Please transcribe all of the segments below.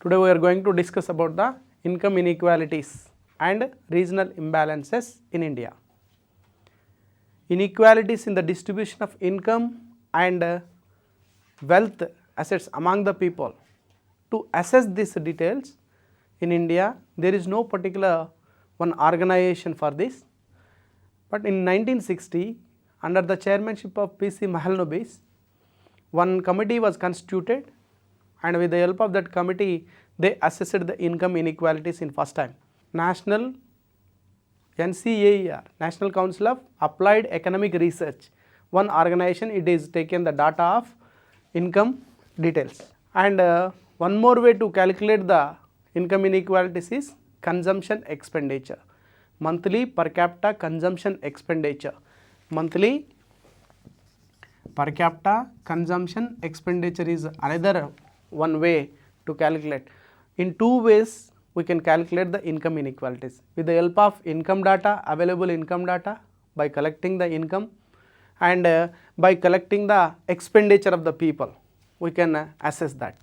Today we are going to discuss about the income inequalities and regional imbalances in India. Inequalities in the distribution of income and wealth assets among the people. To assess these details in India, there is no particular one organization for this, but in 1960 under the chairmanship of 𝗵𝗵, one committee was constituted, and with the help of that committee they assessed the income inequalities in first time. National NCAER, National Council of Applied Economic Research, one organization, it is taken the data of income details. And one more way to calculate the income inequalities is consumption expenditure, monthly per capita consumption expenditure. Monthly per capita consumption expenditure is another one way to calculate. In two ways we can calculate the income inequalities: with the help of income data, available income data, by collecting the income, and by collecting the expenditure of the people, we can assess that.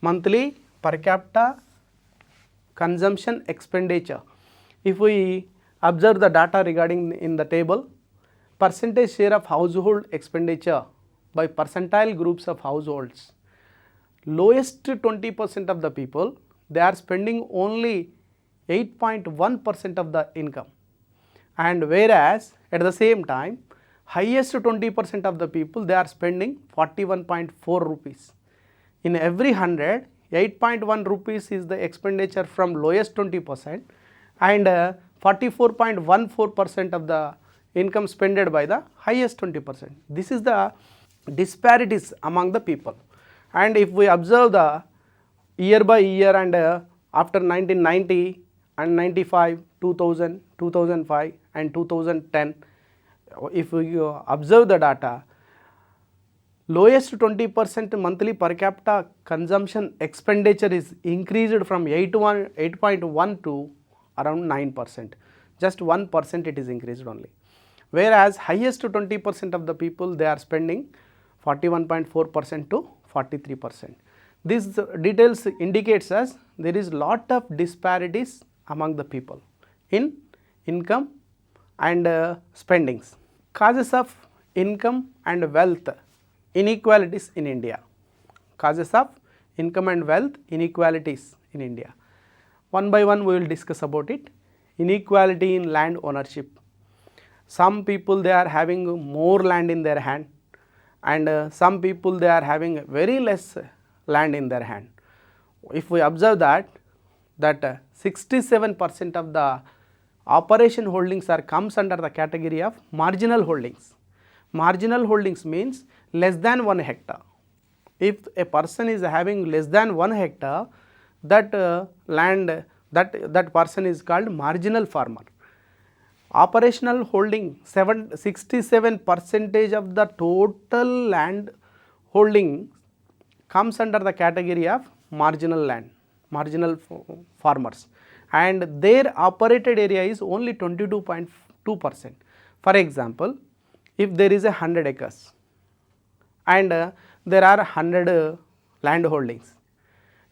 Monthly per capita consumption expenditure. If we observe the data regarding in the table, percentage share of household expenditure by percentile groups of households. Lowest 20% of the people, they are spending only 8.1% of the income, and whereas at the same time highest 20% of the people, they are spending 41.4 rupees. In every 100, 8.1 rupees is the expenditure from lowest 20% and 44.14% of the income spended by the highest 20%. This is the disparities among the people. And if we observe the year by year and after 1990 and 95, 2000, 2005 and 2010, if we observe the data, lowest 20% monthly per capita consumption expenditure is increased from 8.1 to around 9%. Just 1% it is increased only. Whereas highest 20% of the people, they are spending 41.4% to 43%. These details indicates us there is lot of disparities among the people in income and spendings. Causes of income and wealth inequalities in India. Causes of income and wealth inequalities in India. One by one we will discuss about it. Inequality in land ownership. Some people, they are having more land in their hand, and some people, they are having very less land in their hand. If we observe that 67% of the operation holdings comes under the category of marginal holdings. Marginal holdings means less than 1 hectare. If a person is having less than 1 hectare, that land, that person is called marginal farmer. Operational holding, 67% of the total land holding comes under the category of marginal land, marginal farmers, and their operated area is only 22.2%. For example, if there is 100 acres and there are 100 land holdings,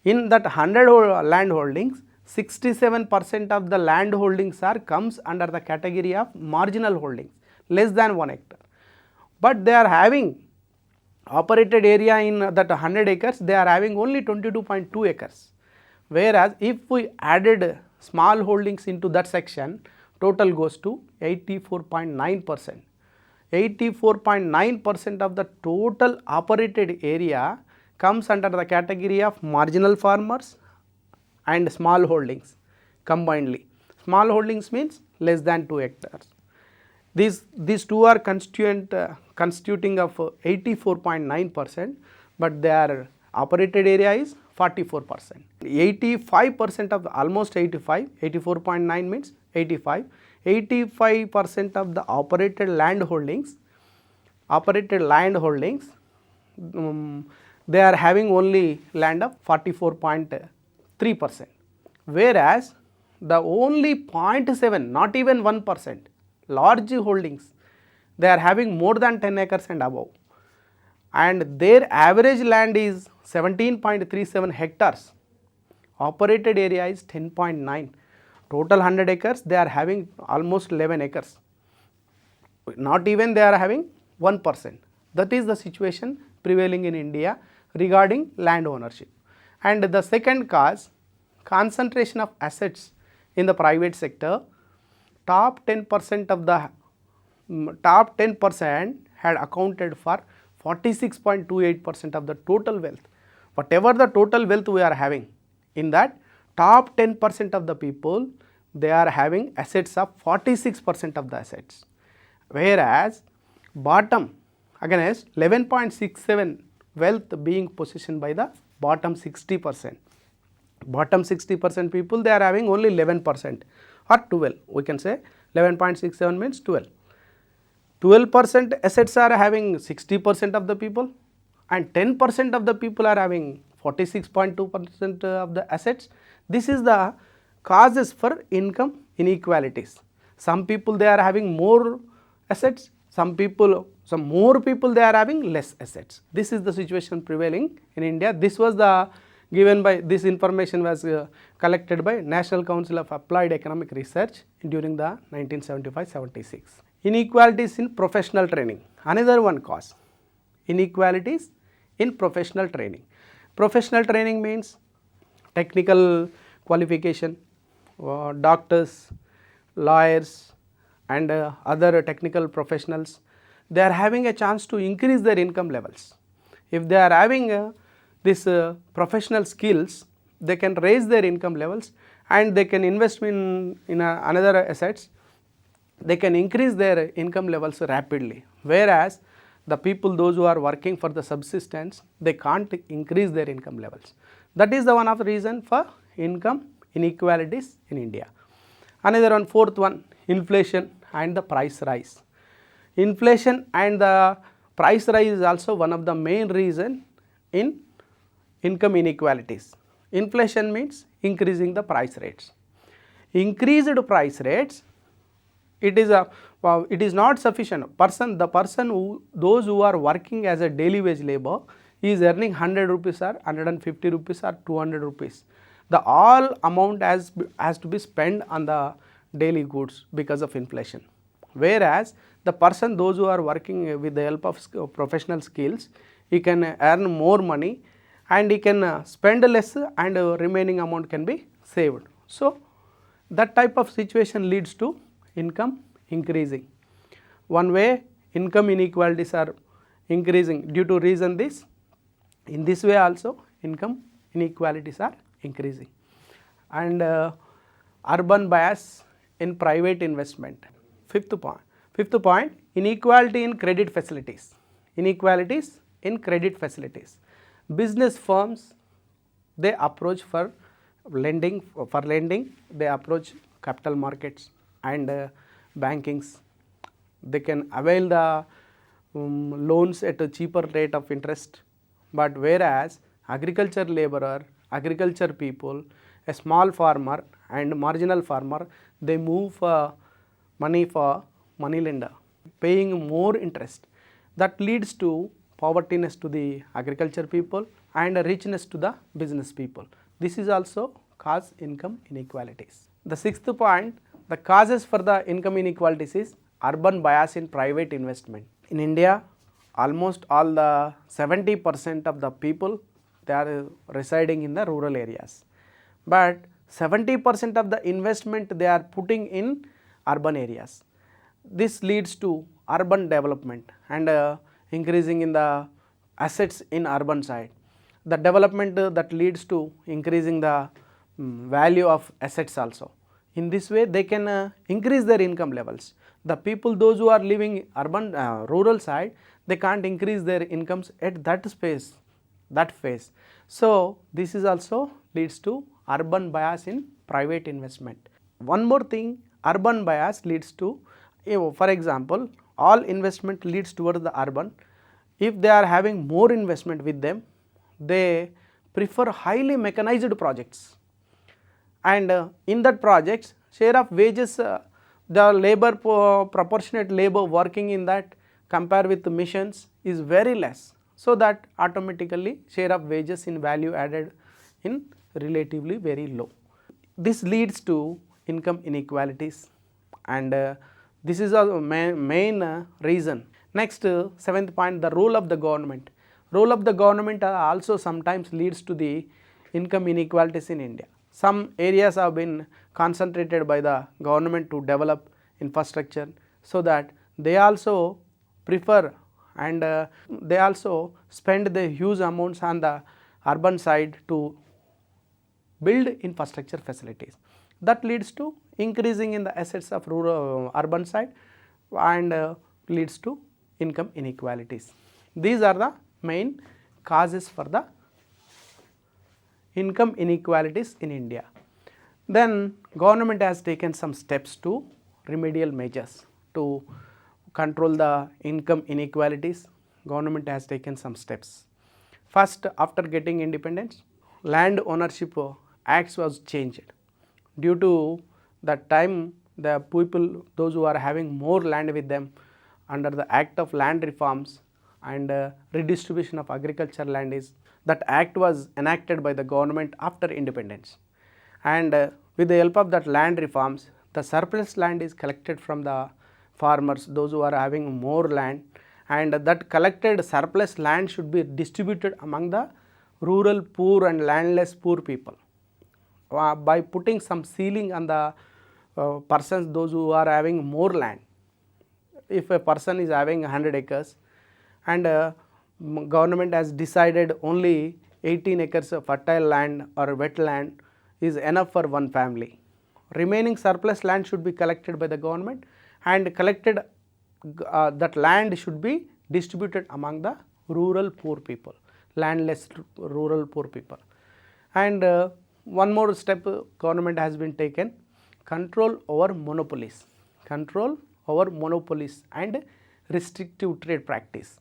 in that 100 land holdings, 67% of the land holdings comes under the category of marginal holdings, less than 1 hectare. But they are having operated area in that 100 acres, they are having only 22.2 acres. Whereas if we added small holdings into that section, total goes to 84.9%. 84.9% of the total operated area comes under the category of marginal farmers and small holdings combinedly. Small holdings means less than 2 hectares. These two are constituting of 84.9%, but their operated area is 44%. 85% of the, almost 85, 84.9 means 85. 85% of the operated land holdings, they are having only land of 44.3%, whereas the only 0.7, not even 1%, large holdings, they are having more than 10 acres and above, and their average land is 17.37 hectares. Operated area is 10.9. Total 100 acres, they are having almost 11 acres. Not even they are having 1%. That is the situation prevailing in India regarding land ownership. And the second cause, concentration of assets in the private sector. Top 10% of the top 10% had accounted for 46.28% of the total wealth. Whatever the total wealth we are having, in that top 10% of the people, they are having assets of 46% of the assets. Whereas bottom against 11.67 wealth being possession by the bottom 60%. Bottom 60% people, they are having only 11% or 12. We can say 11.67 means 12. 12% assets are having 60% of the people, and 10% of the people are having 46.2% of the assets. This is the causes for income inequalities. Some people, they are having more assets, some more people, they are having less assets. This is the situation prevailing in India. This was the given by, this information was collected by National Council of Applied Economic Research during the 1975-76. Inequalities in professional training, another one cause. Inequalities in professional training. Professional training means technical qualification, doctors, lawyers and other technical professionals, they are having a chance to increase their income levels. If they are having this professional skills, they can raise their income levels and they can invest in another assets, they can increase their income levels rapidly. Whereas the people, those who are working for the subsistence, they can't increase their income levels. That is the one of the reason for income inequalities in India. Another one, fourth one, inflation and the price rise. Inflation and the price rise is also one of the main reason in income inequalities. Inflation means increasing the price rates. Increased price rates, it is not sufficient. Those who are working as a daily wage labor is earning 100 rupees or 150 rupees or 200 rupees. The all amount has to be spent on the daily goods because of inflation. Whereas those who are working with the help of professional skills, he can earn more money and he can spend less and remaining amount can be saved. So that type of situation leads to income increasing. One way income inequalities are increasing due to reason this. In this way also income inequalities are increasing. And urban bias in private investment. Fifth point, inequality in credit facilities. Inequalities in credit facilities. Business firms, they approach for lending, they approach capital markets and bankings. They can avail the loans at a cheaper rate of interest. But whereas agriculture laborer, agriculture people, a small farmer and marginal farmer, they move for money lender, paying more interest. That leads to povertyness to the agriculture people and richness to the business people. This is also cause income inequalities. The sixth point, the causes for the income inequalities is urban bias in private investment. In India, almost all the 70% of the people, they are residing in the rural areas. But 70% of the investment they are putting in urban areas. This leads to urban development and increasing in the assets in urban side. The development that leads to increasing the value of assets also. In this way they can increase their income levels. The people, those who are living urban rural side, they can't increase their incomes at that phase. So this is also leads to urban bias in private investment. One more thing, urban bias leads to, for example, all investment leads towards the urban. If they are having more investment with them, they prefer highly mechanized projects, and in that projects, share of wages, the labor proportionate labor working in that compared with the machines is very less. So that automatically share of wages in value added in relatively very low. This leads to income inequalities, and this is a main reason. Next, seventh point, the role of the government. Role of the government also sometimes leads to the income inequalities in India. Some areas have been concentrated by the government to develop infrastructure, so that they also prefer and they also spend the huge amounts on the urban side to build infrastructure facilities. That leads to increasing in the assets of rural urban side and leads to income inequalities. These are the main causes for the income inequalities in India. Then government has taken some steps to remedial measures to control the income inequalities. Government has taken some steps. First, after getting independence, land ownership acts was changed. Due to that time, the people, those who are having more land with them, under the act of land reforms and redistribution of agricultural land, is that act was enacted by the government after independence, and with the help of that land reforms, the surplus land is collected from the farmers, those who are having more land, and that collected surplus land should be distributed among the rural poor and landless poor people by putting some ceiling on the persons, those who are having more land. If a person is having 100 acres and government has decided only 18 acres of fertile land or wet land is enough for one family, remaining surplus land should be collected by the government, and collected that land should be distributed among the rural poor people, landless rural poor people. And one more step government has been taken, control over monopolies, and restrictive trade practice.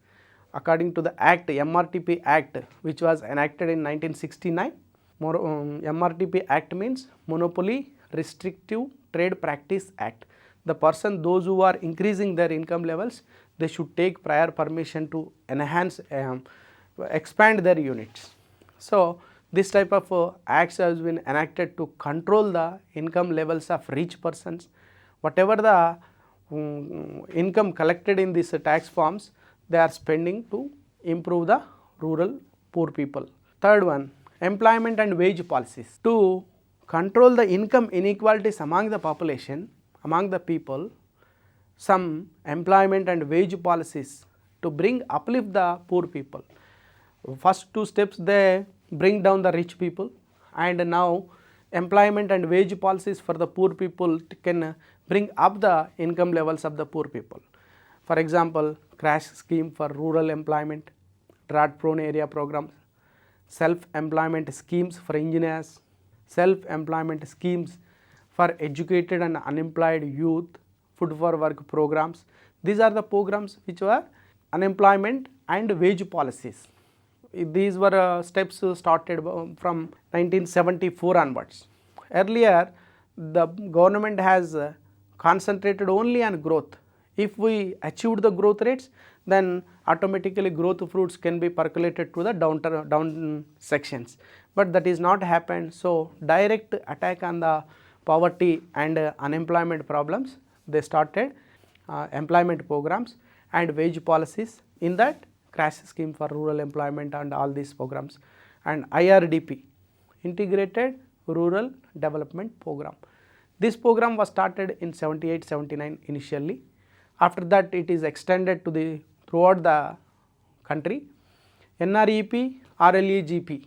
According to the Act, MRTP Act, which was enacted in 1969, MRTP Act means Monopoly Restrictive Trade Practice Act. The person, those who are increasing their income levels, they should take prior permission to enhance, expand their units. So this type of acts has been enacted to control the income levels of rich persons. Whatever the income collected in these tax forms, they are spending to improve the rural poor people. Third one, employment and wage policies. To control the income inequalities among the population, among the people, some employment and wage policies to bring uplift the poor people. First two steps, they bring down the rich people, and now employment and wage policies for the poor people can bring up the income levels of the poor people. For example, crash scheme for rural employment, drought prone area programs, self-employment schemes for engineers, self-employment schemes for educated and unemployed youth, food for work programs. These are the programs which were unemployment and wage policies. These were steps started from 1974 onwards. Earlier, the government has concentrated only on growth. If we achieved the growth rates, then automatically growth fruits can be percolated to the down sections. But that is not happened. So direct attack on the poverty and unemployment problems, they started employment programs and wage policies, in that crash scheme for rural employment and all these programs, and IRDP, Integrated Rural Development Program. This program was started in 78-79 initially. After that, it is extended to the throughout the country. NREP, RLEGP.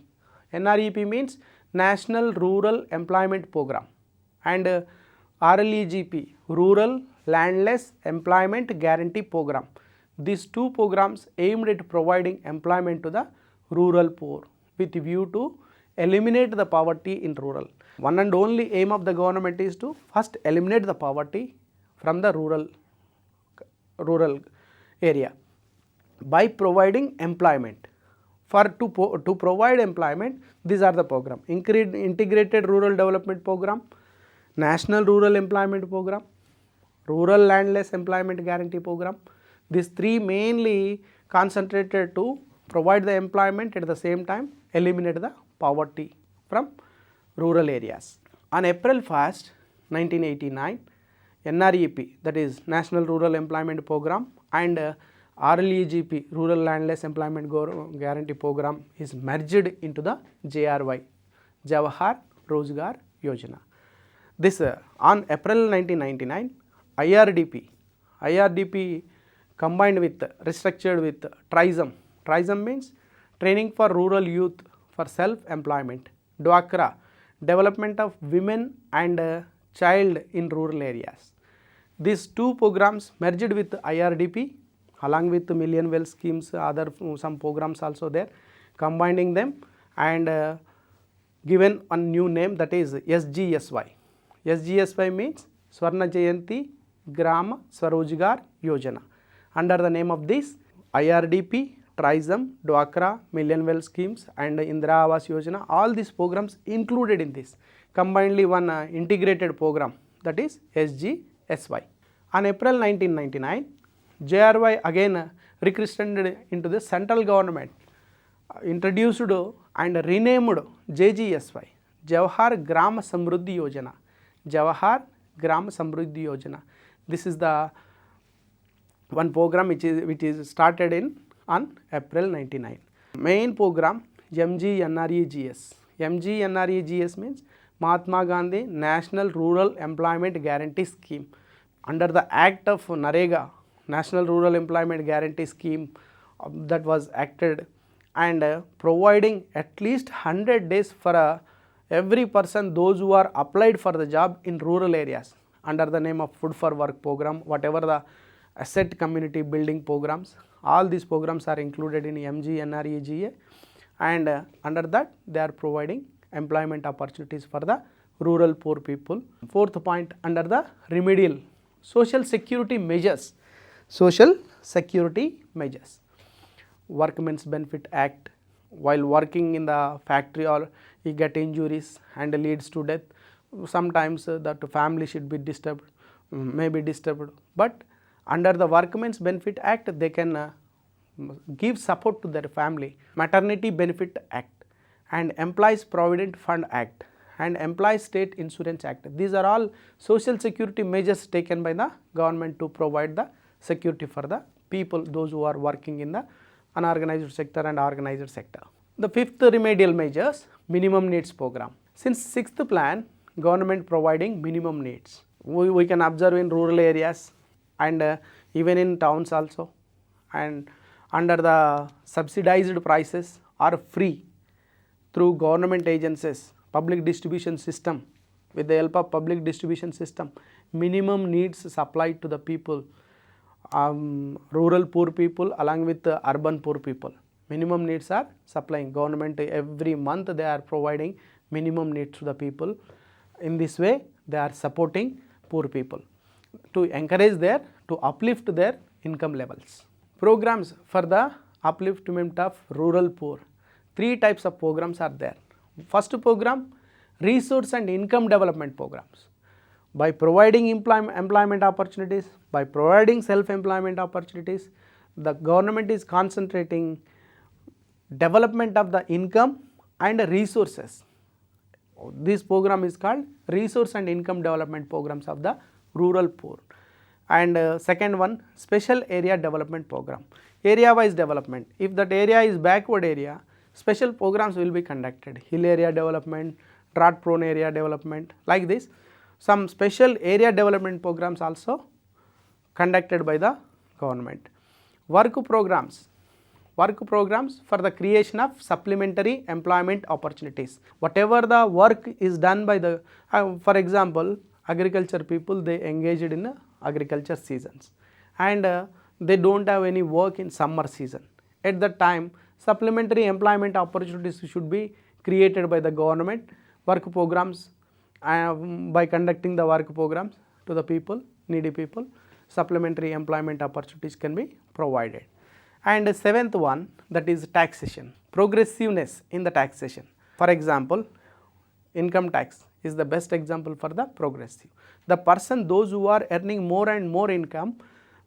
NREP means National Rural Employment Program, and RLEGP, Rural Landless Employment Guarantee Program. These two programs aimed at providing employment to the rural poor with view to eliminate the poverty in rural. One and only aim of the government is to first eliminate the poverty from the rural area by providing employment. To provide employment, these are the program: Integrated Rural Development Program, National Rural Employment Program, Rural Landless Employment Guarantee Program. These three mainly concentrated to provide the employment, at the same time eliminate the poverty from rural areas. On April 1st, 1989, NREP, that is National Rural Employment Program, and RLEGP, Rural Landless Employment Guarantee Program, is merged into the JRY, 𝗬𝗏 𝗧𝗏 𝗚𝗎. This on April 1999, IRDP combined with, restructured with 𝗳𝗏. 𝗳𝗏 means Training for Rural Youth for Self-Employment. 𝗬𝗏, Development of Women and Child in Rural Areas. These two programs merged with IRDP along with Million Well schemes, other some programs also there, combining them and given a new name, that is 𝗧𝗦𝗔𝗧. 𝗧𝗦 means Swarna Jayanti Grama Swarojgar Yojana. Under the name of this, IRDP, 𝗳𝗏, 𝗬𝗏, Million Well schemes and Indira Awas Yojana, all these programs included in this, combinedly one integrated program, that is 𝗧𝗦𝗔𝗧. On April 1999, JRY again rechristened into the central government, introduced and renamed 𝗳𝗍𝗔, 𝗬𝗏 Grama Samruddhi Yojana. 𝗬𝗏 Grama Samruddhi Yojana. This is the one program which is started on April 99. Main program 𝗬𝗎NREGS. 𝗬𝗎NREGS means Mahatma Gandhi National Rural Employment Guarantee Scheme. Under the Act of NREGA, National Rural Employment Guarantee Scheme, that was acted, and providing at least 100 days for every person, those who are applied for the job in rural areas, under the name of Food for Work program, whatever the asset community building programs, all these programs are included in 𝗬𝗎NREGA, and under that they are providing employment opportunities for the rural poor people. Fourth point, under the remedial social security measures. Social security measures. Workmen's Benefit Act, while working in the factory or he get injuries and leads to death, sometimes that family should be disturbed, may be disturbed, but under the Workmen's Benefit Act they can give support to their family. Maternity Benefit Act and Employees Provident Fund Act and Employees State Insurance Act. These are all social security measures taken by the government to provide the security for the people, those who are working in the unorganized sector and organized sector. The fifth remedial measures, minimum needs program. Since sixth plan, government providing minimum needs. We can observe in rural areas and even in towns also, and under the subsidized prices or free through government agencies, public distribution system, with the help of public distribution system, minimum needs supplied to the people, rural poor people along with urban poor people. Minimum needs are supplying, government every month they are providing minimum needs to the people. In this way they are supporting poor people to encourage to uplift their income levels. Programs for the upliftment of rural poor. Three types of programs are there. First program, resource and income development programs. By providing employment opportunities, by providing self-employment opportunities, the government is concentrating development of the income and resources. This program is called resource and income development programs of the rural poor. And second one, special area development program, area wise development. If that area is backward area, special programs will be conducted, hill area development, drought prone area development, like this. Some special area development programs also conducted by the government. Work programs for the creation of supplementary employment opportunities. Whatever the work is done by the, for example, agriculture people, they engaged in agriculture seasons and they don't have any work in summer season. At that time, supplementary employment opportunities should be created by the government. Work programs, by conducting the work programs to the people, needy people, supplementary employment opportunities can be provided. And the seventh one, that is taxation, progressiveness in the taxation. For example, income tax is the best example for the progressive. The person, those who are earning more and more income,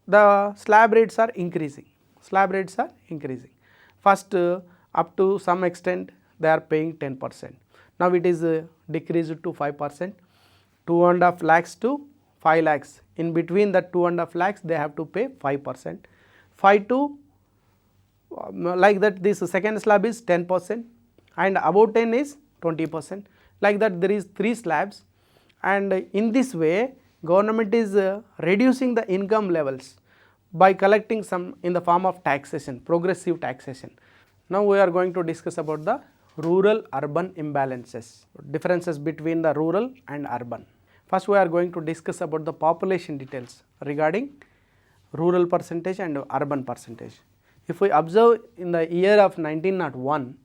the slab rates are increasing. First, up to some extent they are paying 10%. Now it is decreased to 5%, 2.5 lakhs to 5 lakhs. In between that 2.5 lakhs they have to pay 5%. 5 to like that this second slab is 10% and above 10 is 20%. Like that there is 3 slabs, and in this way government is reducing the income levels by collecting some in the form of taxation, progressive taxation. Now we are going to discuss about the rural urban imbalances, differences between the rural and urban. First we are going to discuss about the population details regarding rural percentage and urban percentage. If we observe in the year of 1901,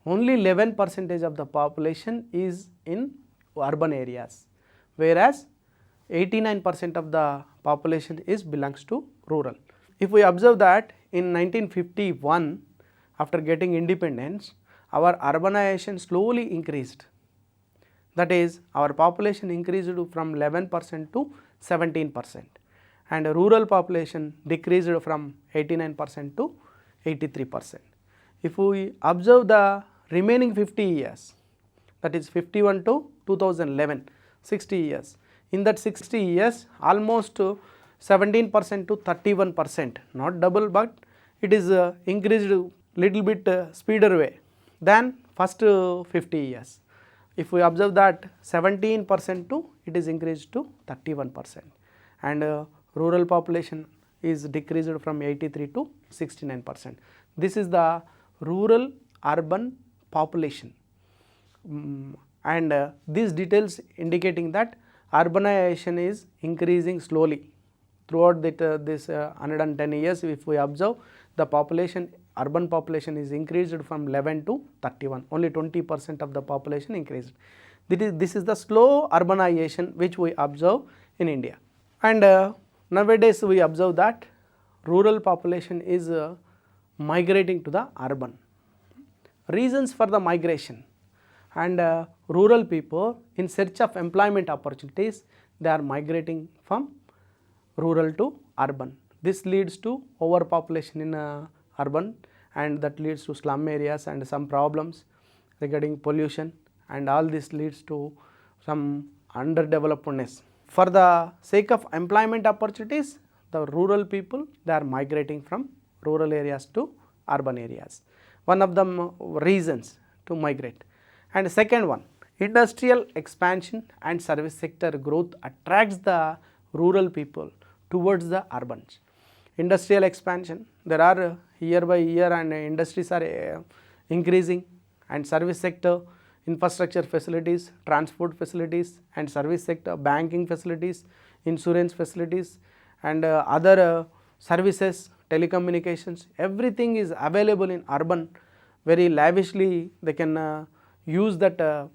only 11% of the population is in urban areas, whereas 89% of the population belongs to rural. If we observe that in 1951, after getting independence, our urbanization slowly increased. That is, our population increased from 11% to 17%, and rural population decreased from 89% to 83%. If we observe the remaining 50 years, that is 51 to 2011, 60 years. In that 60 years, almost 17% to 31%, not double, but it is increased little bit speeder way than first 50 years. If we observe that 17% to it is increased to 31%, and rural population is decreased from 83 to 69%. This is the rural urban population, and these details indicating that urbanization is increasing slowly throughout this 110 years. If we observe the population, urban population is increased from 11 to 31, only 20% of the population increased. This is the slow urbanization which we observe in India, and nowadays we observe that rural population is migrating to the urban. Reasons for the migration: and rural people in search of employment opportunities, they are migrating from rural to urban. This leads to overpopulation in urban, and that leads to slum areas and some problems regarding pollution, and all this leads to some underdevelopedness. For the sake of employment opportunities, the rural people, they are migrating from rural areas to urban areas. One of the reasons to migrate. And second one, industrial expansion and service sector growth attracts the rural people towards the urbans. Industrial expansion, there are year by year and industries are increasing, and service sector, infrastructure facilities, transport facilities and service sector, banking facilities, insurance facilities and other services, telecommunications, everything is available in urban very lavishly. They can use that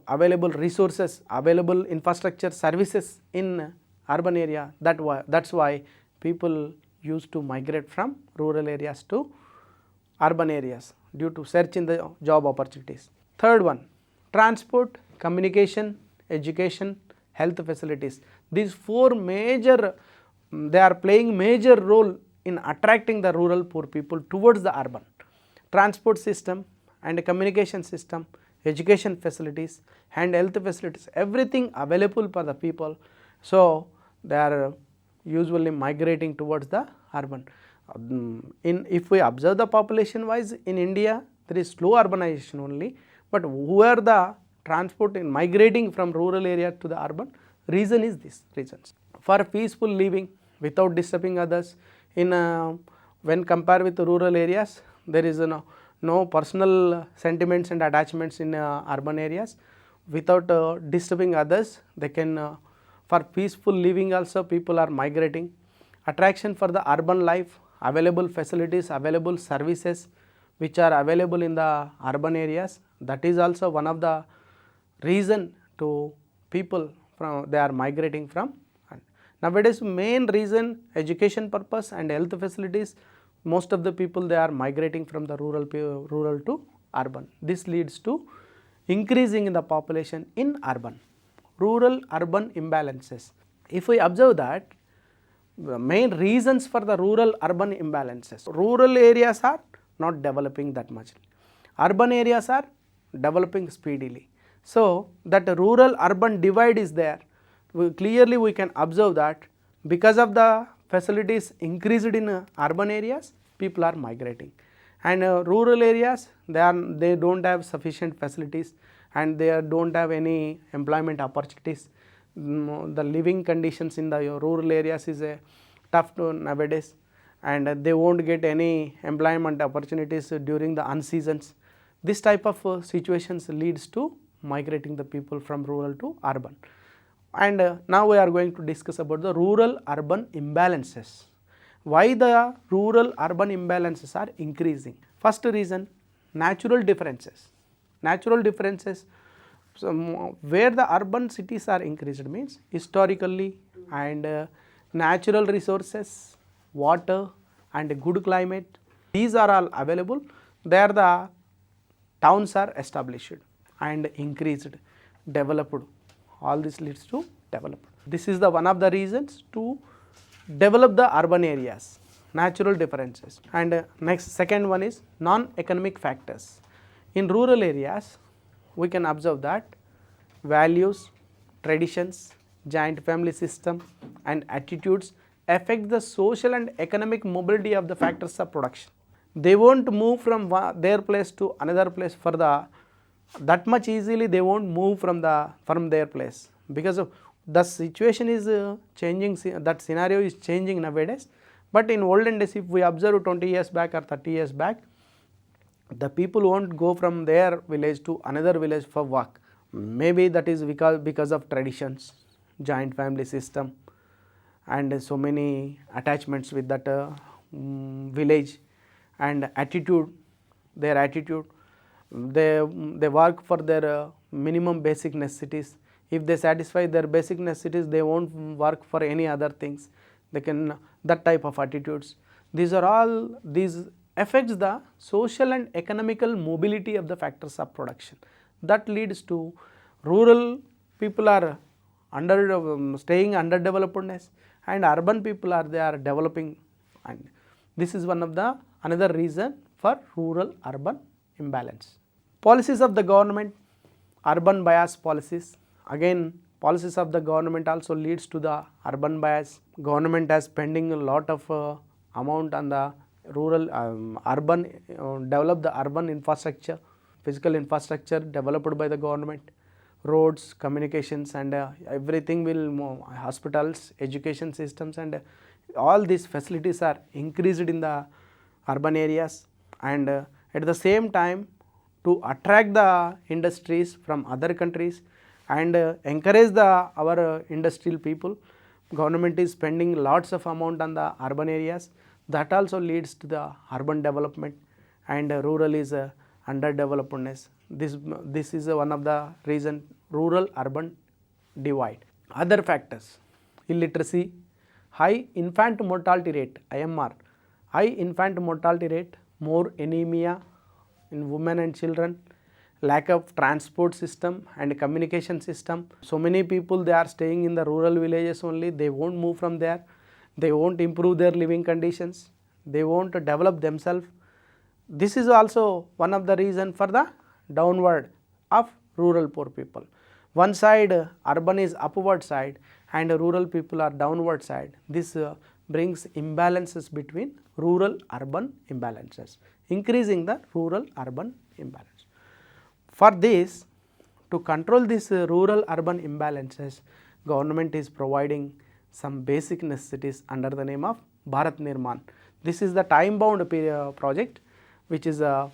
available resources, available infrastructure services in urban area. That's why people used to migrate from rural areas to urban areas due to search in the job opportunities. Third one, transport, communication, education, health facilities. These four major, they are playing major role in attracting the rural poor people towards the urban. Transport system and communication system, education facilities and health facilities, everything available for the people. So they are usually migrating towards the urban. If we observe the population wise in India, there is slow urbanization only, but who are the transport in migrating from rural area to the urban? Reason is this reasons. For peaceful living without disturbing others, when compared with the rural areas, there is no personal sentiments and attachments in urban areas. Without disturbing others, they can for peaceful living also people are migrating. Attraction for the urban life, available facilities, available services which are available in the urban areas, that is also one of the reason to people they are migrating from. Nowadays main reason, education purpose and health facilities, most of the people they are migrating from the rural to urban. This leads to increasing in the population in urban. Rural urban imbalances. If we observe that, the main reasons for the rural urban imbalances, rural areas are not developing that much, urban areas are developing speedily. So that rural urban divide is there. Clearly we can observe that because of the facilities increased in urban areas, people are migrating, and rural areas they don't have sufficient facilities and they don't have any employment opportunities. The living conditions in the rural areas is tough nowadays, and they won't get any employment opportunities during the unseasons. This type of situations leads to migrating the people from rural to urban. And now we are going to discuss about the rural urban imbalances. Why the rural urban imbalances are increasing? First reason, natural differences. Natural differences, so where the urban cities are increased means historically and natural resources, water and good climate, these are all available. There the towns are established and increased, developed. All this leads to development. This is the one of the reasons to develop the urban areas, natural differences. And next, second one is non-economic factors. In rural areas, we can observe that values, traditions, joint family system and attitudes affect the social and economic mobility of the factors of production. They won't move from their place to another place for the that much easily. They won't move from their place because of the situation is changing. That scenario is changing nowadays. But in olden days, if we observe 20 years back or 30 years back, the people won't go from their village to another village for work. Maybe that is because of traditions, joint family system and so many attachments with that village, and attitude, their attitude. They work for their minimum basic necessities. If they satisfy their basic necessities, they won't work for any other things. They can, that type of attitudes. These are all, these affects the social and economical mobility of the factors of production. That leads to rural people are staying underdevelovedness, and urban people are developing, and this is one of the another reason for rural urban imbalance. Policies of the government, urban bias policies. Again, policies of the government also leads to the urban bias. Government has spending a lot of amount on the rural urban, develop the urban infrastructure, physical infrastructure developed by the government, roads, communications and everything will hospitals, education systems, and all these facilities are increased in the urban areas. And at the same time, to attract the industries from other countries and encourage our industrial people, government is spending lots of amount on the urban areas. That also leads to the urban development, and rural is underdevelopedness. This is one of the reason, rural urban divide. Other factors, illiteracy, high infant mortality rate, IMR, high infant mortality rate, more anemia in women and children, lack of transport system and communication system. So many people, they are staying in the rural villages only, they won't move from there, they won't improve their living conditions, they won't develop themselves. This is also one of the reason for the downward of rural poor people. One side urban is upward side and rural people are downward side. This brings imbalances between rural urban imbalances, increasing the rural urban imbalance. For this, to control this rural urban imbalances, government is providing some basic necessities under the name of Bharat Nirman. This is the time bound project, which is a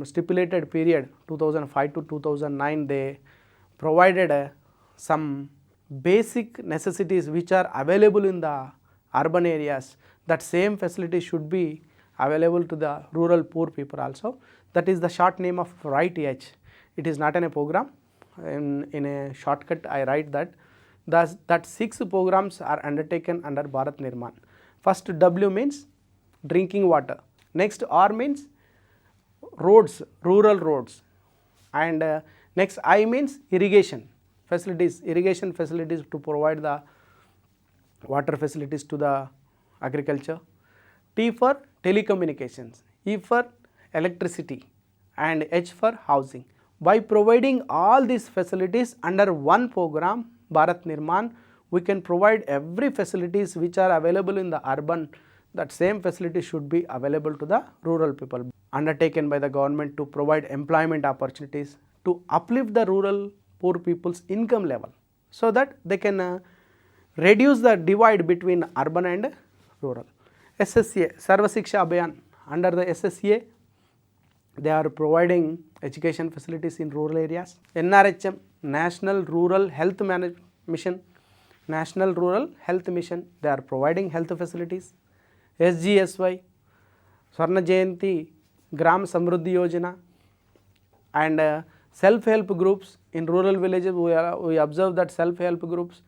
stipulated period 2005 to 2009. They provided some basic necessities which are available in the urban areas. That same facility should be available to the rural poor people also. That is the short name of Write H. It is not in a program. In a shortcut I write that. Thus, that 6 programs are undertaken under Bharat Nirman. First W means drinking water. Next R means roads, rural roads. And next I means irrigation facilities, to provide the water facilities to the agriculture. T for telecommunications, E for electricity and H for housing. By providing all these facilities under one program, Bharat Nirman, we can provide every facilities which are available in the urban, that same facility should be available to the rural people, undertaken by the government to provide employment opportunities, to uplift the rural poor people's income level, so that they can reduce the divide between urban and rural. 𝗧𝗦𝗔𝗧 𝗚𝗶 𝗵𝗵, under the 𝗧𝗦 they are providing education facilities in rural areas. NRHM, National Rural Health Mission, National Rural Health Mission, they are providing health facilities. SGSY, 𝗧𝗦𝗔𝗧 𝗚𝗏 𝗵𝗔𝗍 and self-help groups in rural villages. We observe that self-help groups,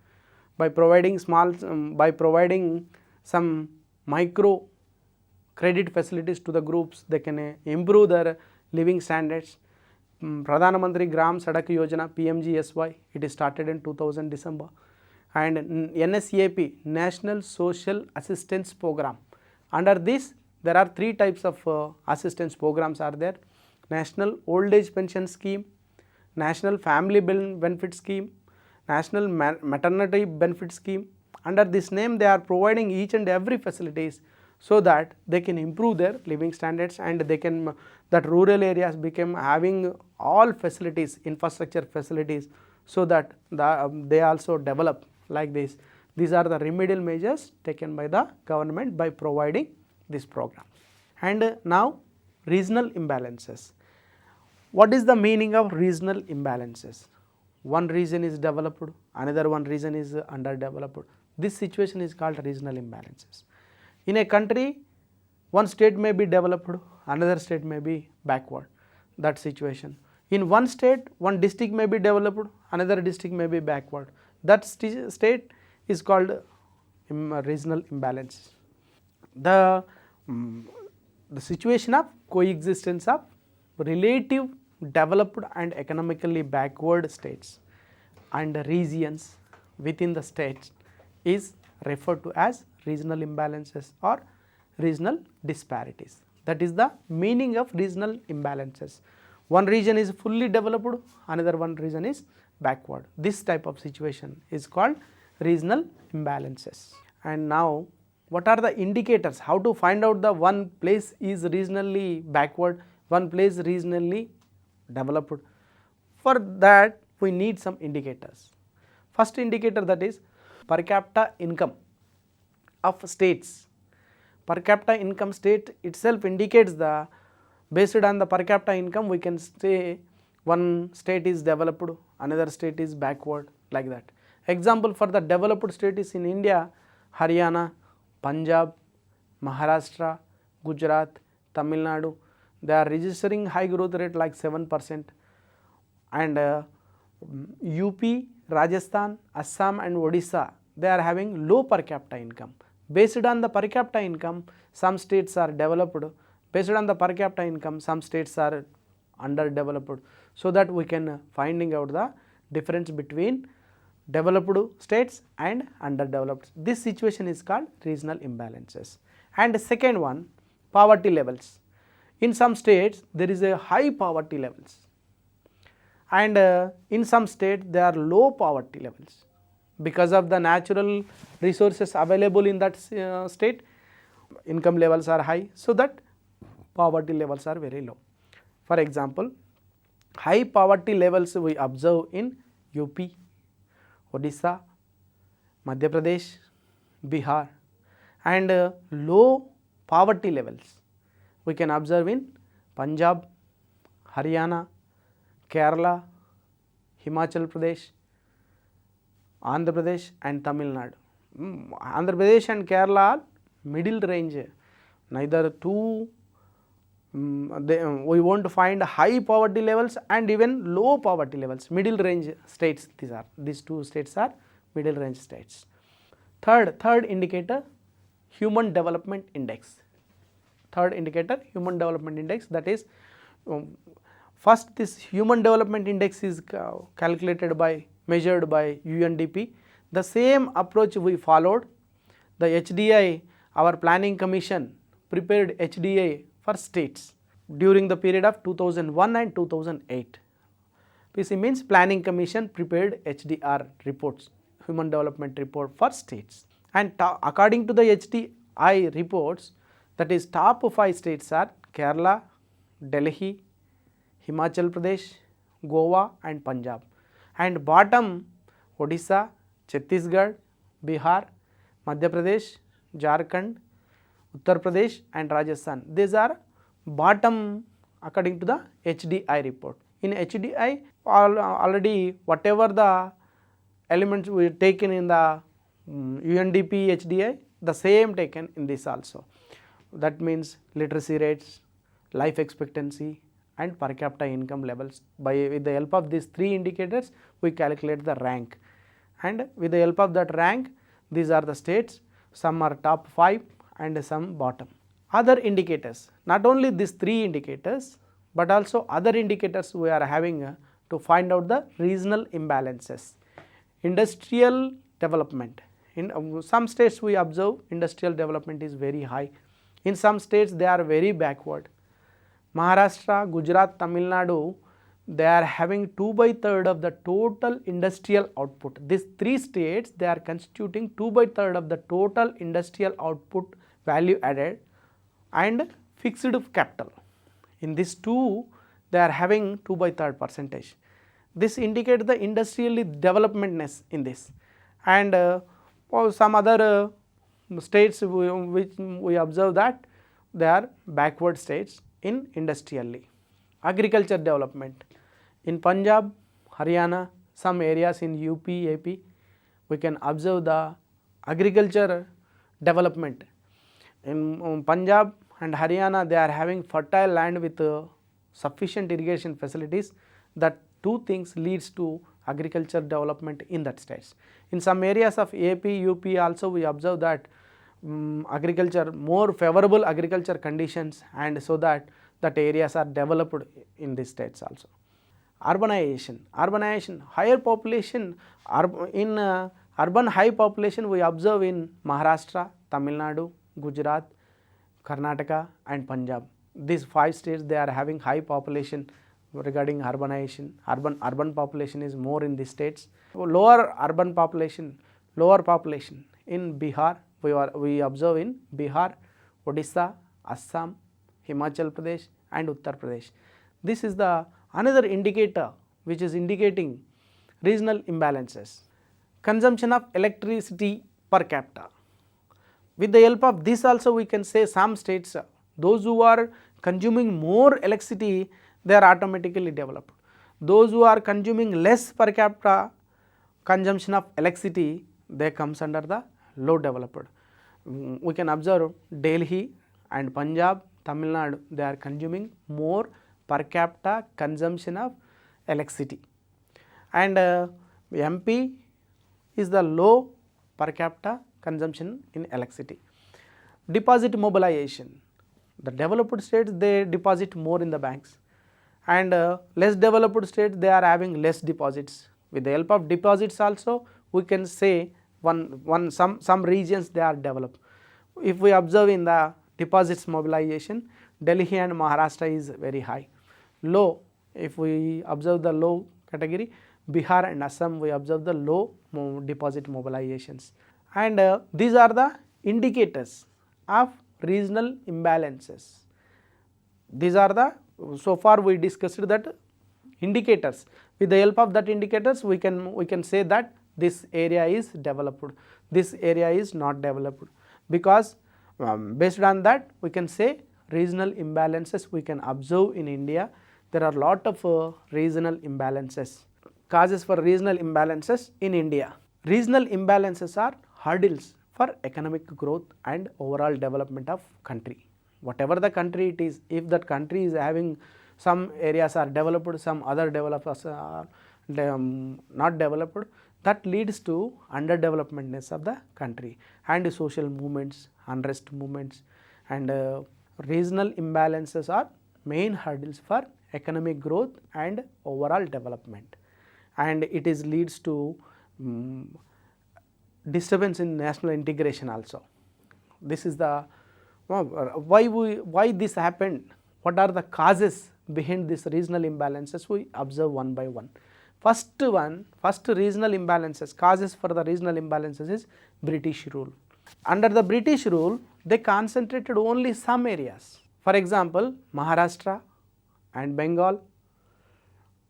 by providing some micro credit facilities to the groups, they can improve their living standards. Pradhan Mantri Gram Sadak Yojana, PMGSY, it is started in 2000 December. And NSAP, National Social Assistance Program. Under this, there are three types of assistance programs are there: National Old Age Pension Scheme, National Family Benefit Scheme, National Maternity Benefit Scheme. Under this name, they are providing each and every facilities so that they can improve their living standards, and they can, that rural areas become having all facilities, infrastructure facilities, so that they also develop like this. These are the remedial measures taken by the government by providing this program. And now regional imbalances. What is the meaning of regional imbalances? One region is developed, another one region is underdeveloped. This situation is called regional imbalances. In a country, one state may be developed, another state may be backward, that situation. In one state, one district may be developed, another district may be backward. That state is called regional imbalance. The situation of coexistence of relative developed and economically backward states and regions within the states is referred to as regional imbalances or regional disparities. That is the meaning of regional imbalances. One region is fully developed, another one region is backward. This type of situation is called regional imbalances. And now, what are the indicators? How to find out the one place is regionally backward, one place regionally developed? For that, we need some indicators. First indicator, that is per capita income of states. Per capita income state itself indicates the, based on the per capita income, we can say one state is developed, another state is backward, like that. Example for the developed states in India: Haryana, Punjab, Maharashtra, Gujarat, Tamil Nadu. They are registering high growth rate like 7%. And UP, Rajasthan, Assam and Odisha, they are having low per capita income. Based on the per capita income, some states are developed. Based on the per capita income, some states are underdeveloped. So that we can finding out the difference between developed states and underdeveloped. This situation is called regional imbalances. And the second one, poverty levels. In some states, there is a high poverty levels, and in some states there are low poverty levels. Because of the natural resources available in that state, income levels are high, so that poverty levels are very low. For example, high poverty levels we observe in UP, Odisha, Madhya Pradesh, Bihar, and low poverty levels we can observe in Punjab, Haryana, Kerala, Himachal Pradesh, Andhra Pradesh and Tamil Nadu. Andhra Pradesh and Kerala are middle range, neither too, we want to find high poverty levels and even low poverty levels, middle range states. These two states are middle range states. Third indicator, Human Development Index. Third indicator, Human Development Index, that is, first this Human Development Index is measured by UNDP. The same approach we followed. The HDI, our planning commission prepared HDI for states during the period of 2001 and 2008. PC means Planning Commission prepared HDR reports, Human Development Report for states. And according to the HDI reports, that is top 5 states are Kerala, Delhi, Himachal Pradesh, Goa and Punjab. And bottom Odisha, Chhattisgarh, Bihar, Madhya Pradesh, Jharkhand, Uttar Pradesh and Rajasthan. These are bottom according to the HDI report. In HDI already whatever the elements we taken in the UNDP HDI, the same taken in this also. That means literacy rates, life expectancy and per capita income levels. With the help of these 3 indicators we calculate the rank, and with the help of that rank these are the states, some are top 5 and some bottom. Other indicators, not only these 3 indicators but also other indicators we are having to find out the regional imbalances. Industrial development, in some states we observe industrial development is very high, in some states they are very backward. Maharashtra, Gujarat, Tamil Nadu, they are having 2/3 of the total industrial output. These 3 states they are constituting 2/3 of the total industrial output value added and fixed capital. In these 2 they are having 2/3%. This indicates the industrial developmentness in this. And some other states which we observe that they are backward states in industrially. Agriculture development, in Punjab, Haryana, some areas in UP, AP, we can observe the agriculture development. In Punjab and Haryana they are having fertile land with sufficient irrigation facilities. That 2 things leads to agriculture development in that states. In some areas of AP, UP also we observe that agriculture, more favorable agriculture conditions, and so that areas are developed in these states also. Urbanization, higher population, in urban high population we observe in Maharashtra, Tamil Nadu, Gujarat, Karnataka and Punjab. These 5 states they are having high population regarding urbanization. Urban population is more in these states. Lower population in Bihar, we observe in Bihar, Odisha, Assam, Himachal Pradesh and Uttar Pradesh. This is the another indicator which is indicating regional imbalances. Consumption of electricity per capita. With the help of this also we can say some states, those who are consuming more electricity they are automatically developed. Those who are consuming less per capita consumption of electricity, they comes under the low developed. We can observe Delhi and Punjab, Tamil Nadu, they are consuming more per capita consumption of electricity, and MP is the low per capita consumption in electricity. Deposit mobilization, the developed states they deposit more in the banks, and less developed states they are having less deposits. With the help of deposits also we can say some regions they are developed. If we observe in the deposits mobilization, Delhi and Maharashtra is very high. Low, if we observe the low category, Bihar and Assam we observe the low deposit mobilizations. And these are the indicators of regional imbalances. These are the, so far we discussed that indicators. With the help of that indicators we can say that this area is developed, this area is not developed, because based on that we can say regional imbalances we can observe in India. There are lot of regional imbalances. Causes for regional imbalances in India. Regional imbalances are hurdles for economic growth and overall development of country. Whatever the country it is, if that country is having some areas are developed, some other developers are not developed, that leads to underdevelopmentness of the country and social movements, unrest movements, and regional imbalances are main hurdles for economic growth and overall development, and it is leads to disturbance in national integration also. This is the why this happened, what are the causes behind this regional imbalances we observe one by one. First regional imbalances, causes for the regional imbalances is British rule. Under the British rule, they concentrated only some areas. For example, Maharashtra and Bengal,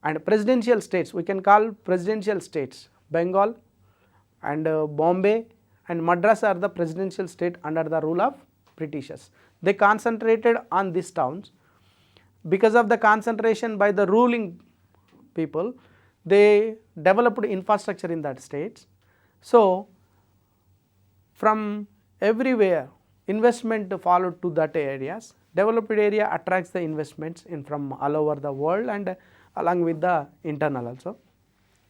and presidential states, we can call presidential states, Bengal and Bombay and Madras are the presidential state under the rule of Britishers. They concentrated on these towns. Because of the concentration by the ruling people, they developed infrastructure in that states. So, from everywhere investment followed to that areas. Developed area attracts the investments in from all over the world and along with the internal also.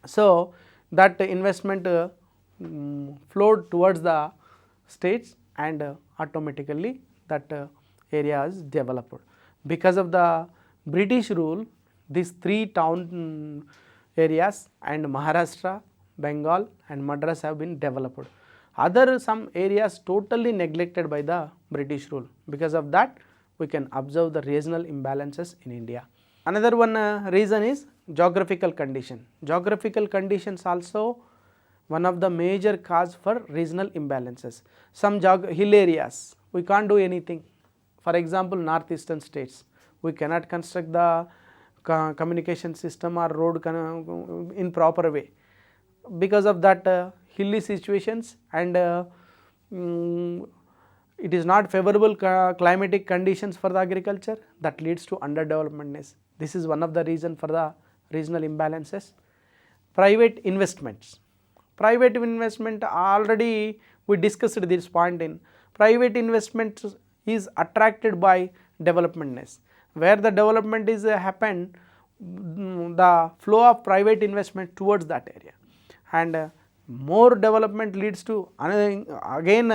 So, that investment flowed towards the states and automatically that area is developed. Because of the British rule, these three town areas and Maharashtra, Bengal and Madras have been developed. Other some areas totally neglected by the British rule. Because of that, we can observe the regional imbalances in India. Another one reason is geographical condition. Geographical conditions also one of the major cause for regional imbalances. Some hill areas, we can't do anything. For example, northeastern states, we cannot construct the communication system or road in proper way. Because of that hilly situations and it is not favorable climatic conditions for the agriculture, that leads to underdevelopmentness. This is one of the reason for the regional imbalances. Private investments. Private investment, already we discussed this point in private investment is attracted by developmentness. Where the development is happened, the flow of private investment towards that area, and more development leads to again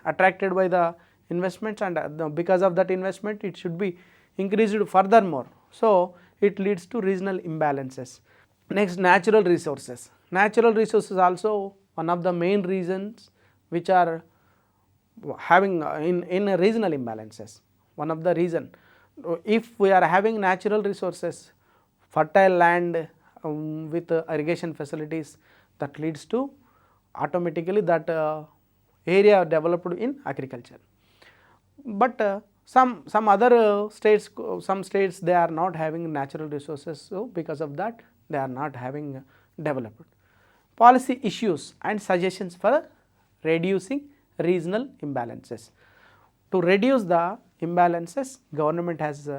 attracted by the investments, and because of that investment it should be increased furthermore. So, it leads to regional imbalances. Next, natural resources. Natural resources also one of the main reasons which are having in regional imbalances. One of the reason, if we are having natural resources, fertile land with irrigation facilities, that leads to automatically that area developed in agriculture. But some other states, some states they are not having natural resources, so because of that they are not having developed. Policy issues and suggestions for reducing regional imbalances. To reduce the imbalances, government has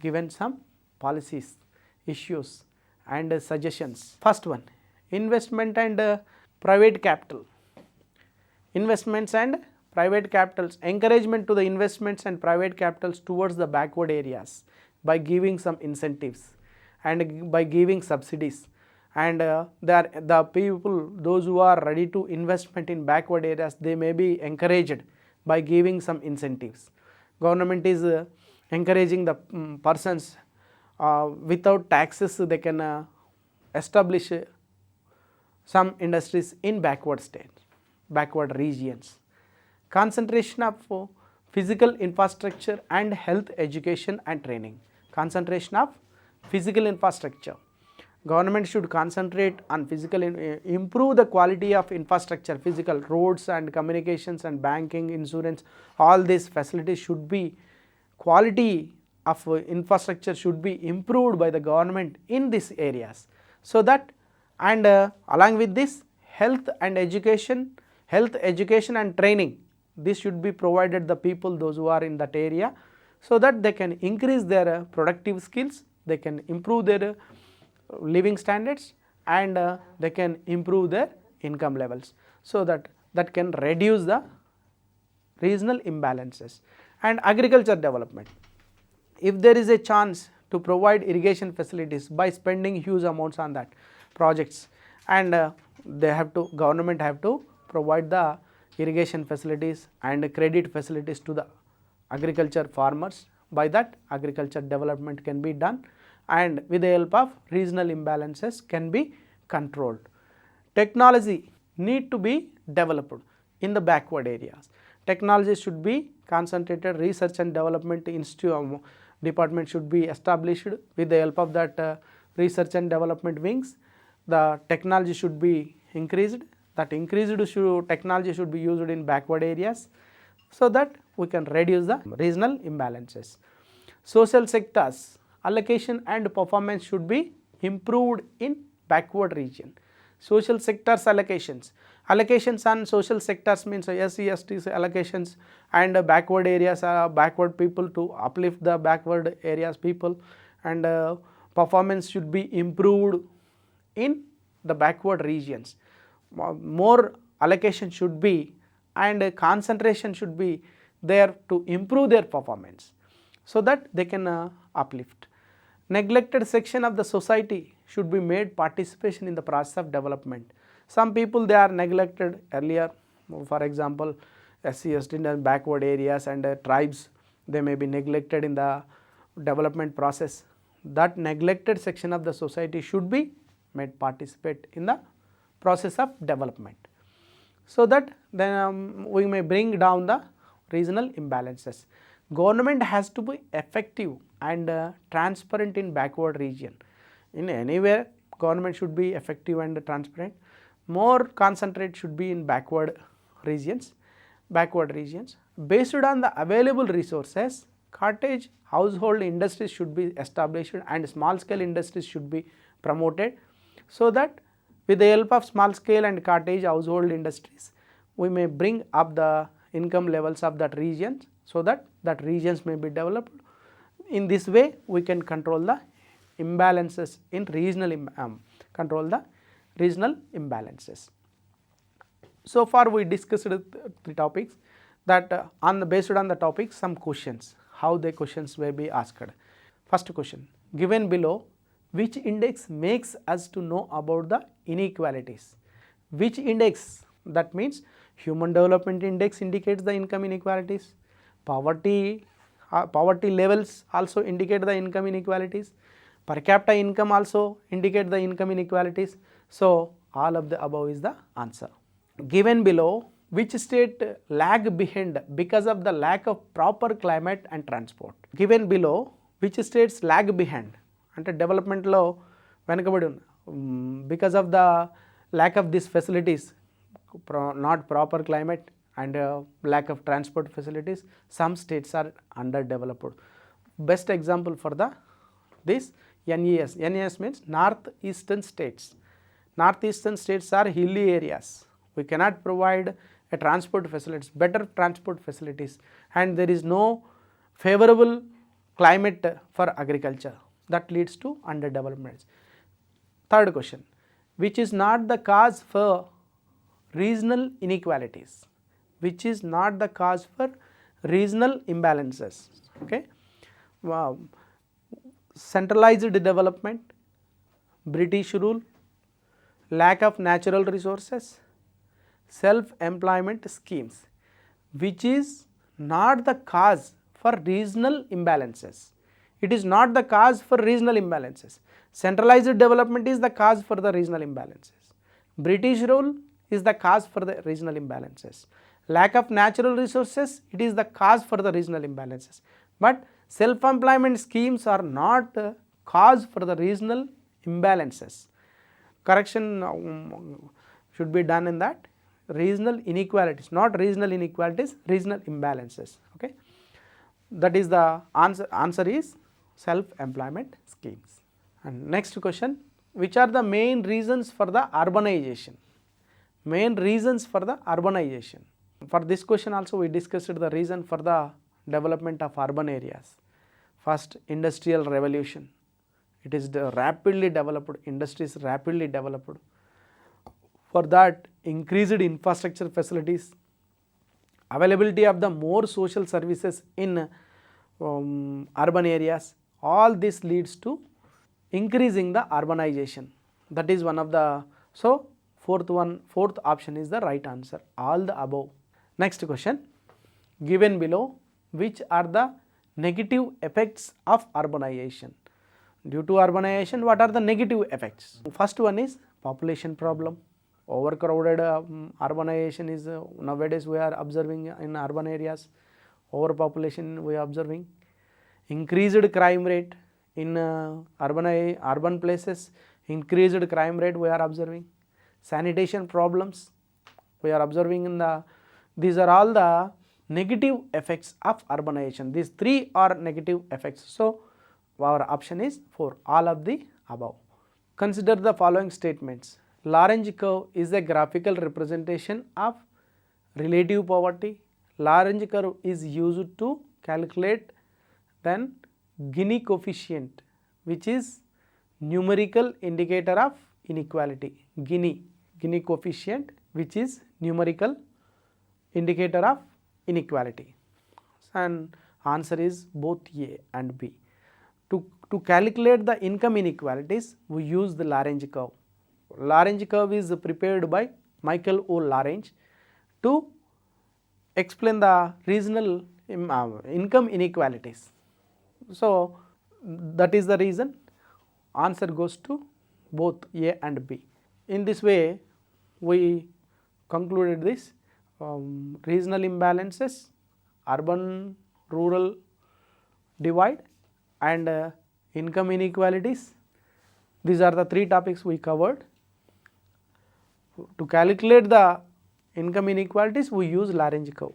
given some policies, issues and suggestions. First one, investment and private capital. Investments and private capitals, encouragement to the investments and private capitals towards the backward areas by giving some incentives and by giving subsidies, and the people, those who are ready to investment in backward areas, they may be encouraged by giving some incentives. Government is encouraging the persons without taxes, they can establish some industries in backward states, backward regions. Concentration of physical infrastructure and health education and training. Concentration of physical infrastructure. Government should concentrate on physical, improve the quality of infrastructure, physical roads and communications and banking, insurance, all these facilities should be, quality of infrastructure should be improved by the government in these areas. So that, and along with this, health education and training, this should be provided the people, those who are in that area, so that they can increase their productive skills, they can improve their living standards, and they can improve their income levels, so that can reduce the regional imbalances. And agriculture development, if there is a chance to provide irrigation facilities by spending huge amounts on that projects, and government have to provide the irrigation facilities and credit facilities to the agriculture farmers, by that agriculture development can be done, and with the help of regional imbalances can be controlled. Technology need to be developed in the backward areas. Technology should be concentrated, research and development institute, department should be established with the help of that research and development wings. The technology should be increased, that increased technology should be used in backward areas, so that we can reduce the regional imbalances. Social sectors allocation and performance should be improved in backward region. Social sectors allocations on social sectors means SC/ST allocations and backward areas, backward people to uplift the backward areas people, and performance should be improved in the backward regions. More allocation should be and concentration should be there to improve their performance, so that they can uplift. Neglected section of the society should be made participation in the process of development. Some people, they are neglected earlier, for example SC/ST and backward areas and tribes, they may be neglected in the development process. That neglected section of the society should be made participate in the process of development, so that then we may bring down the regional imbalances. Government has to be effective and transparent in backward region. In anywhere government should be effective and transparent. More concentrate should be in backward regions. Based on the available resources, cottage household industries should be established and small scale industries should be promoted, so that with the help of small scale and cottage household industries we may bring up the income levels of that region, so that regions may be developed. In this way we can control the imbalances in regional imbalances. So far we discussed the topics that based on the topics some questions, how the questions will be asked. First question, given below, which index makes us to know about the inequalities? Which index? That means Human Development Index indicates the income inequalities, poverty levels also indicate the income inequalities, per capita income also indicate the income inequalities. So all of the above is the answer. Given below, which state lag behind because of the lack of proper climate and transport? Given below, which states lag behind అంటే డెవలప్మెంట్లో వెనుకబడి because of the lack of these facilities, not proper climate and lack of transport facilities, some states are underdeveloped. Best example for this NES. NES means northeastern states. Northeastern states are hilly areas. We cannot provide a transport facilities, better transport facilities, and there is no favorable climate for agriculture. That leads to underdevelopment. Third question, which is not the cause for regional inequalities? Which is not the cause for regional imbalances? Okay. Wow. Centralized development, British rule, lack of natural resources, self-employment schemes. Which is not the cause for regional imbalances? It is not the cause for regional imbalances. Centralized development is the cause for the regional imbalances. British rule is the cause for the regional imbalances. Lack of natural resources, it is the cause for the regional imbalances. But self-employment schemes are not the cause for the regional imbalances. Correction should be done in that. Regional inequalities, not regional inequalities, regional imbalances. Okay, that is the answer. Answer is self-employment schemes. And next question, which are the main reasons for the urbanization? Main reasons for the urbanization. For this question also we discussed the reason for the development of urban areas. First, industrial revolution. It is rapidly developed, industries rapidly developed. For that, increased infrastructure facilities, availability of the more social services in urban areas, all this leads to increasing the urbanization. That is one of the, so fourth option is the right answer, all the above. Next question, given below, which are the negative effects of urbanization? Due to urbanization, what are the negative effects? First one is population problem. Overcrowded urbanization is nowadays we are observing in urban areas. Overpopulation we are observing. increased crime rate in urban places, increased crime rate we are observing, sanitation problems we are observing in the, these are all the negative effects of urbanization. These three are negative effects. So our option is 4, all of the above. Consider the following statements. Lohrenz curve is a graphical representation of relative poverty. Lohrenz curve is used to calculate then Gini coefficient, which is numerical indicator of inequality. Gini coefficient, which is numerical indicator of inequality, and answer is both A and B. To calculate the income inequalities, we use the Lohrenz curve. Lohrenz curve is prepared by Michael O. Lohrenz to explain the regional income inequalities. So that is the reason answer goes to both A and B. In this way, we concluded this regional imbalances, urban rural divide, and income inequalities. These are the 3 topics we covered. To calculate the income inequalities, we use Lohrenz curve.